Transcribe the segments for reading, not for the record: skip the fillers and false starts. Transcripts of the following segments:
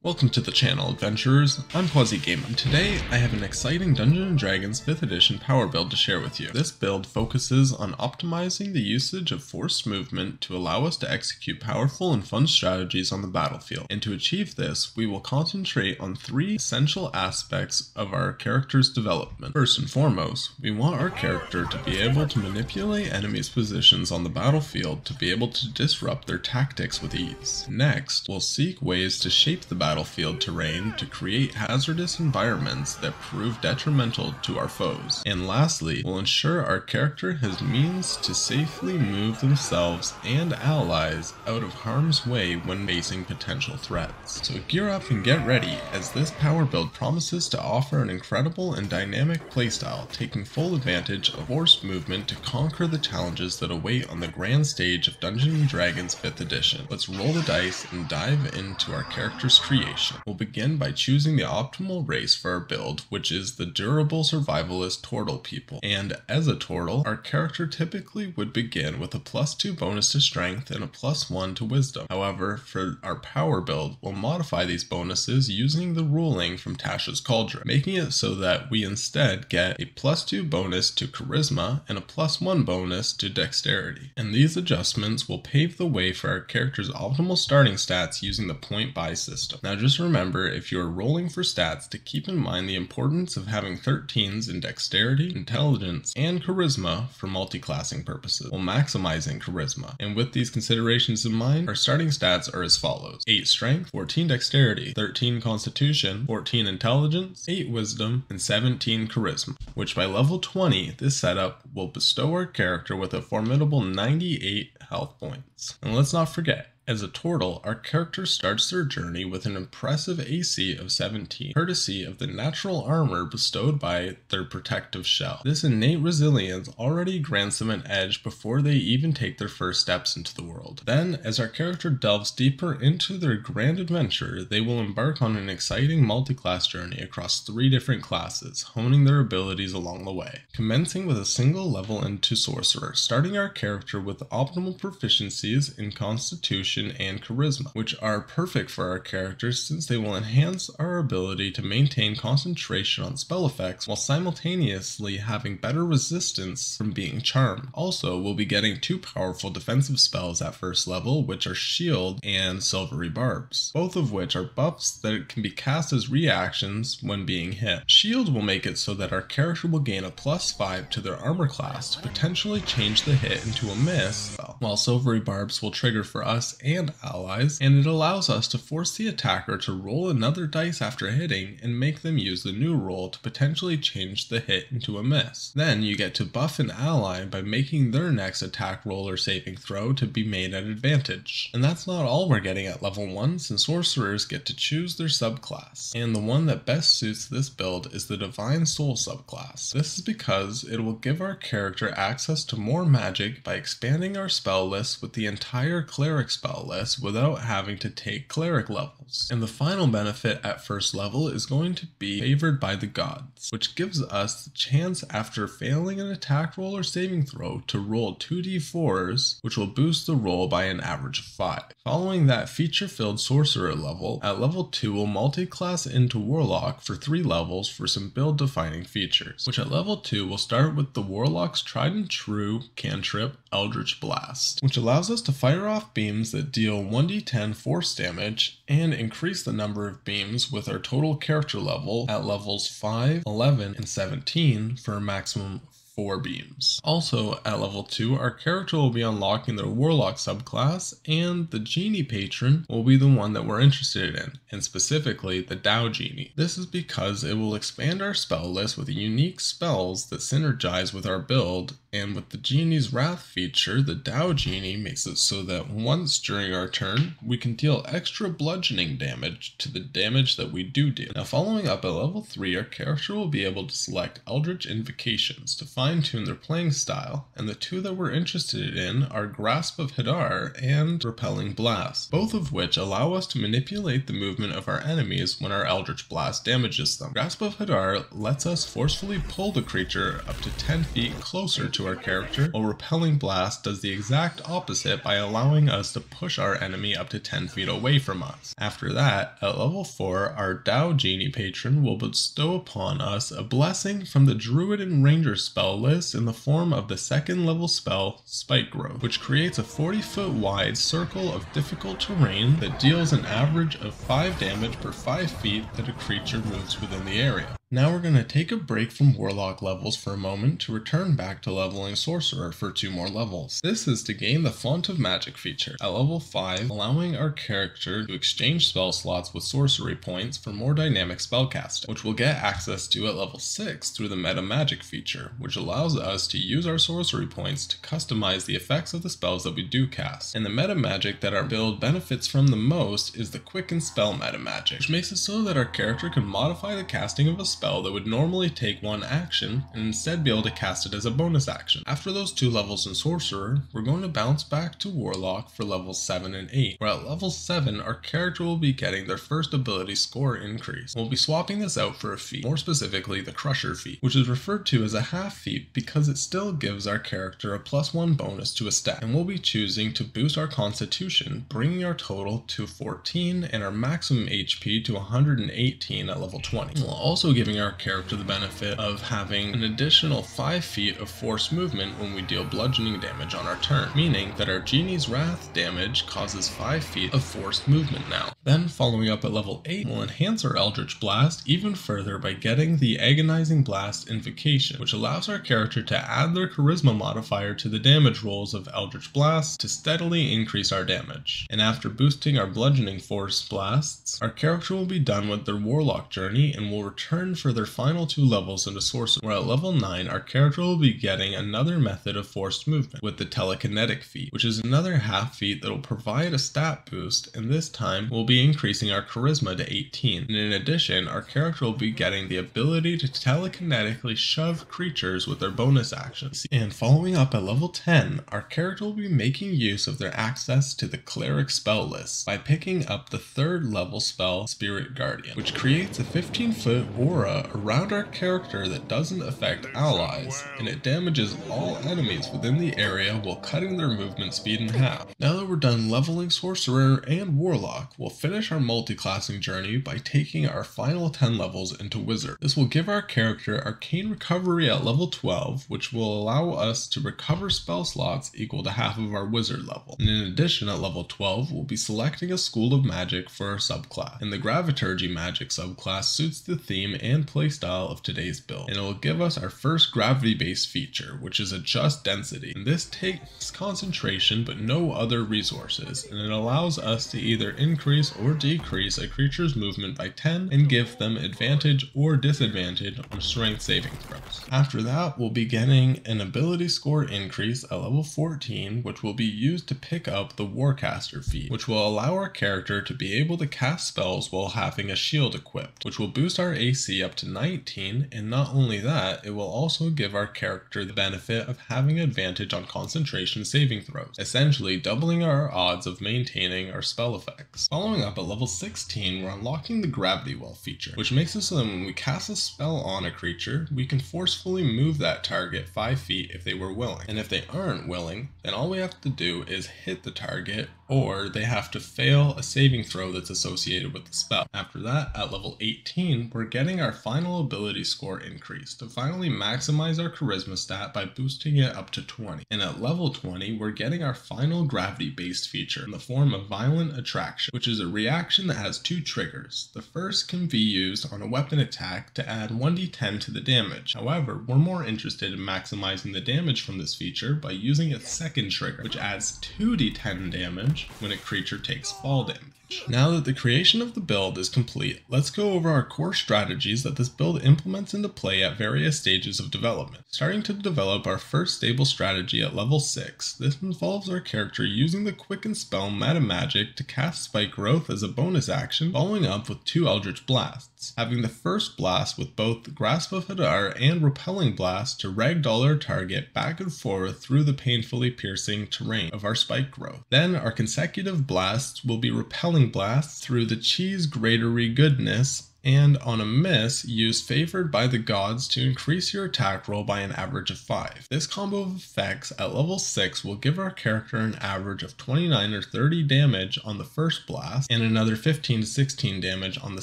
Welcome to the channel, adventurers. I'm QuasiGame, and today I have an exciting Dungeons & Dragons 5th edition power build to share with you. This build focuses on optimizing the usage of forced movement to allow us to execute powerful and fun strategies on the battlefield. And to achieve this, we will concentrate on three essential aspects of our character's development. First and foremost, we want our character to be able to manipulate enemies' positions on the battlefield to be able to disrupt their tactics with ease. Next, we'll seek ways to shape the battlefield terrain to create hazardous environments that prove detrimental to our foes. And lastly, we'll ensure our character has means to safely move themselves and allies out of harm's way when facing potential threats. So gear up and get ready, as this power build promises to offer an incredible and dynamic playstyle, taking full advantage of forced movement to conquer the challenges that await on the grand stage of Dungeons & Dragons 5th edition. Let's roll the dice and dive into our character's creation. We'll begin by choosing the optimal race for our build, which is the durable survivalist turtle people. And as a turtle, our character typically would begin with a +2 bonus to strength and a +1 to wisdom. However, for our power build, we'll modify these bonuses using the ruling from Tasha's Cauldron, making it so that we instead get a +2 bonus to charisma and a +1 bonus to dexterity. And these adjustments will pave the way for our character's optimal starting stats using the point buy system. Now just remember, if you are rolling for stats, to keep in mind the importance of having 13s in dexterity, intelligence, and charisma for multi-classing purposes, while maximizing charisma. And with these considerations in mind, our starting stats are as follows: 8 strength, 14 dexterity, 13 constitution, 14 intelligence, 8 wisdom, and 17 charisma, which by level 20, this setup will bestow our character with a formidable 98 health points. And let's not forget, as a turtle, our character starts their journey with an impressive AC of 17, courtesy of the natural armor bestowed by their protective shell. This innate resilience already grants them an edge before they even take their first steps into the world. Then, as our character delves deeper into their grand adventure, they will embark on an exciting multi-class journey across 3 different classes, honing their abilities along the way. Commencing with a single level into Sorcerer, starting our character with optimal proficiencies in Constitution and charisma, which are perfect for our characters since they will enhance our ability to maintain concentration on spell effects while simultaneously having better resistance from being charmed. Also, we'll be getting 2 powerful defensive spells at first level, which are Shield and Silvery Barbs, both of which are buffs that can be cast as reactions when being hit. Shield will make it so that our character will gain a +5 to their armor class to potentially change the hit into a miss spell, while Silvery Barbs will trigger for us and allies, and it allows us to force the attacker to roll another dice after hitting and make them use the new roll to potentially change the hit into a miss. Then you get to buff an ally by making their next attack roll or saving throw to be made at advantage. And that's not all we're getting at level 1, since sorcerers get to choose their subclass, and the one that best suits this build is the Divine Soul subclass. This is because it will give our character access to more magic by expanding our spell list with the entire cleric spell list without having to take cleric levels. And the final benefit at first level is going to be favored by the gods, which gives us the chance after failing an attack roll or saving throw to roll 2d4s, which will boost the roll by an average of 5. Following that feature-filled sorcerer level, at level 2 we'll multi-class into Warlock for 3 levels for some build-defining features, which at level 2 will start with the Warlock's tried and true cantrip, Eldritch Blast, which allows us to fire off beams that deal 1d10 force damage and increase the number of beams with our total character level at levels 5, 11, and 17 for a maximum 4 beams. Also, at level 2, our character will be unlocking their Warlock subclass, and the Genie patron will be the one that we're interested in, and specifically the Tao Genie. This is because it will expand our spell list with unique spells that synergize with our build, and with the Genie's Wrath feature, the Tao Genie makes it so that once during our turn, we can deal extra bludgeoning damage to the damage that we do deal. Now following up at level 3, our character will be able to select Eldritch Invocations to fine-tune their playing style, and the 2 that we're interested in are Grasp of Hadar and Repelling Blast, both of which allow us to manipulate the movement of our enemies when our Eldritch Blast damages them. Grasp of Hadar lets us forcefully pull the creature up to 10 feet closer to to our character, while Repelling Blast does the exact opposite by allowing us to push our enemy up to 10 feet away from us. After that, at level 4, our GENIE patron will bestow upon us a blessing from the Druid and Ranger spell list in the form of the 2nd level spell, Spike Growth, which creates a 40-foot wide circle of difficult terrain that deals an average of 5 damage per 5 feet that a creature moves within the area. Now we're going to take a break from Warlock levels for a moment to return back to leveling Sorcerer for 2 more levels. This is to gain the Font of Magic feature at level 5, allowing our character to exchange spell slots with sorcery points for more dynamic spellcasting, which we'll get access to at level 6 through the Meta Magic feature, which allows us to use our sorcery points to customize the effects of the spells that we do cast. And the Meta Magic that our build benefits from the most is the Quicken Spell Meta Magic, which makes it so that our character can modify the casting of a spell that would normally take 1 action and instead be able to cast it as a bonus action. After those 2 levels in Sorcerer, we're going to bounce back to Warlock for levels 7 and 8, where at level 7 our character will be getting their first ability score increase. We'll be swapping this out for a feat, more specifically the Crusher feat, which is referred to as a half feat because it still gives our character a +1 bonus to a stat, and we'll be choosing to boost our Constitution, bringing our total to 14 and our maximum HP to 118 at level 20, while also giving our character the benefit of having an additional 5 feet of force movement when we deal bludgeoning damage on our turn, meaning that our Genie's Wrath damage causes 5 feet of forced movement now. Then following up at level 8, we'll enhance our Eldritch Blast even further by getting the Agonizing Blast Invocation, which allows our character to add their Charisma modifier to the damage rolls of Eldritch Blast to steadily increase our damage. And after boosting our Bludgeoning Force blasts, our character will be done with their Warlock journey and will return for their final 2 levels into Sorcerer, where at level 9 our character will be getting another method of forced movement with the Telekinetic feat, which is another half feat that will provide a stat boost, and this time we'll be increasing our Charisma to 18. And in addition, our character will be getting the ability to telekinetically shove creatures with their bonus actions. And following up at level 10, our character will be making use of their access to the Cleric spell list by picking up the 3rd level spell, Spirit Guardian, which creates a 15-foot aura around our character that doesn't affect allies, and it damages all enemies within the area while cutting their movement speed in half. Now that we're done leveling Sorcerer and Warlock, we'll finish our multi-classing journey by taking our final 10 levels into Wizard. This will give our character Arcane Recovery at level 12, which will allow us to recover spell slots equal to half of our Wizard level. And in addition, at level 12, we'll be selecting a School of Magic for our subclass, and the Graviturgy Magic subclass suits the theme and playstyle of today's build, and it will give us our first gravity-based feature, which is Adjust Density. And this takes concentration but no other resources, and it allows us to either increase or decrease a creature's movement by 10 and give them advantage or disadvantage on strength saving throws. After that, we'll be getting an ability score increase at level 14, which will be used to pick up the Warcaster feat, which will allow our character to be able to cast spells while having a shield equipped, which will boost our AC up to 19, and not only that, it will also give our character the benefit of having advantage on concentration saving throws, essentially doubling our odds of maintaining our spell effects. Following up at level 16, we're unlocking the Gravity Well feature, which makes it so that when we cast a spell on a creature, we can forcefully move that target 5 feet if they were willing. And if they aren't willing, then all we have to do is hit the target, or they have to fail a saving throw that's associated with the spell. After that, at level 18, we're getting our final ability score increase to finally maximize our Charisma stat by boosting it up to 20. And at level 20, we're getting our final gravity-based feature in the form of Violent Attraction, which is a reaction that has 2 triggers. The first can be used on a weapon attack to add 1d10 to the damage. However, we're more interested in maximizing the damage from this feature by using its second trigger, which adds 2d10 damage when a creature takes fall damage. Now that the creation of the build is complete, let's go over our core strategies that this build implements into play at various stages of development. Starting to develop our first stable strategy at level 6, this involves our character using the Quicken Spell Meta Magic to cast Spike Growth as a bonus action, following up with 2 Eldritch Blasts, having the first blast with both the Grasp of Hadar and Repelling Blast to ragdoll our target back and forth through the painfully piercing terrain of our Spike Growth. Then our consecutive blasts will be Repelling Blasts through the Cheese Gratery Goodness And on a miss, use Favored by the Gods to increase your attack roll by an average of 5. This combo of effects at level 6 will give our character an average of 29 or 30 damage on the first blast, and another 15 to 16 damage on the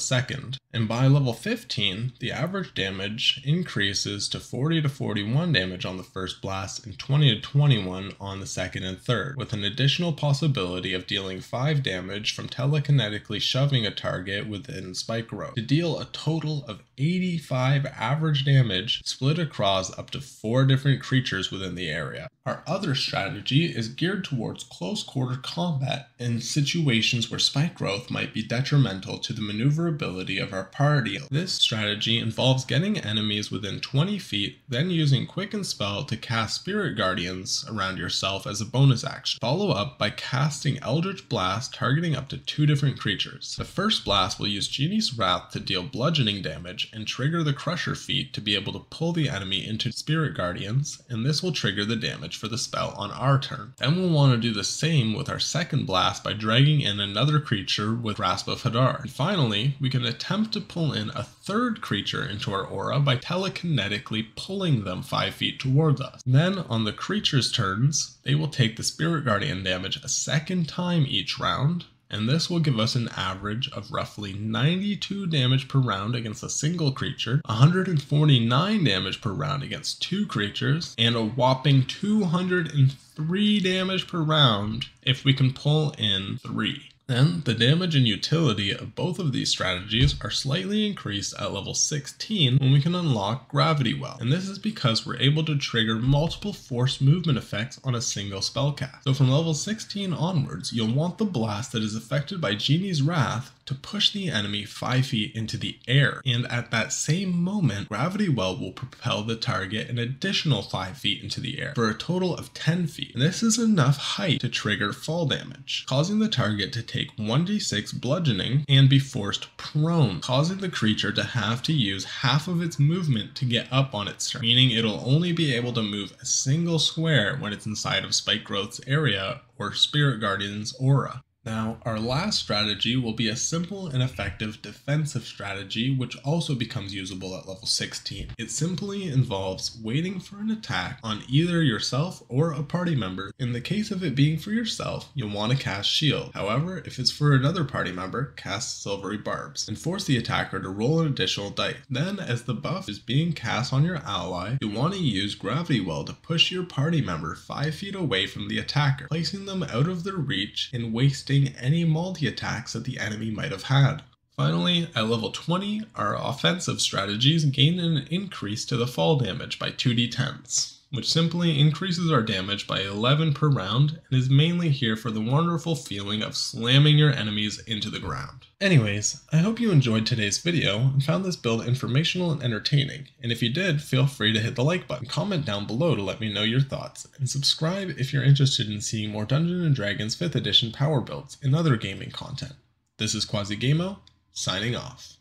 second. And by level 15, the average damage increases to 40 to 41 damage on the first blast and 20 to 21 on the second and third, with an additional possibility of dealing 5 damage from telekinetically shoving a target within spike growth, to deal a total of 85 average damage split across up to 4 different creatures within the area. Our other strategy is geared towards close quarter combat in situations where spike growth might be detrimental to the maneuverability of our party. This strategy involves getting enemies within 20 feet, then using Quicken Spell to cast Spirit Guardians around yourself as a bonus action. Follow up by casting Eldritch Blast targeting up to 2 different creatures. The first blast will use Genie's Wrath to deal bludgeoning damage and trigger the Crusher feat to be able to pull the enemy into Spirit Guardians, and this will trigger the damage for the spell on our turn. Then we'll want to do the same with our second blast by dragging in another creature with Grasp of Hadar. And finally, we can attempt to pull in a third creature into our aura by telekinetically pulling them 5 feet towards us. Then on the creature's turns, they will take the Spirit Guardian damage a second time each round, and this will give us an average of roughly 92 damage per round against a single creature, 149 damage per round against 2 creatures, and a whopping 203 damage per round if we can pull in 3. Then, the damage and utility of both of these strategies are slightly increased at level 16 when we can unlock Gravity Well, and this is because we're able to trigger multiple force movement effects on a single spellcast. So from level 16 onwards, you'll want the blast that is affected by Genie's Wrath to push the enemy 5 feet into the air, and at that same moment, Gravity Well will propel the target an additional 5 feet into the air, for a total of 10 feet. And this is enough height to trigger fall damage, causing the target to take 1d6 bludgeoning and be forced prone, causing the creature to have to use half of its movement to get up on its turn, meaning it'll only be able to move a single square when it's inside of Spike Growth's area or Spirit Guardian's aura. Now, our last strategy will be a simple and effective defensive strategy which also becomes usable at level 16. It simply involves waiting for an attack on either yourself or a party member. In the case of it being for yourself, you'll want to cast Shield. However, if it's for another party member, cast Silvery Barbs and force the attacker to roll an additional dice. Then, as the buff is being cast on your ally, you'll want to use Gravity Well to push your party member 5 feet away from the attacker, placing them out of their reach and wasting any multi-attacks that the enemy might have had. Finally, at level 20, our offensive strategies gain an increase to the fall damage by 2d10s, which simply increases our damage by 11 per round and is mainly here for the wonderful feeling of slamming your enemies into the ground. Anyways, I hope you enjoyed today's video and found this build informational and entertaining, and if you did, feel free to hit the like button, comment down below to let me know your thoughts, and subscribe if you're interested in seeing more Dungeons & Dragons 5th edition power builds and other gaming content. This is QuasiGamo, signing off.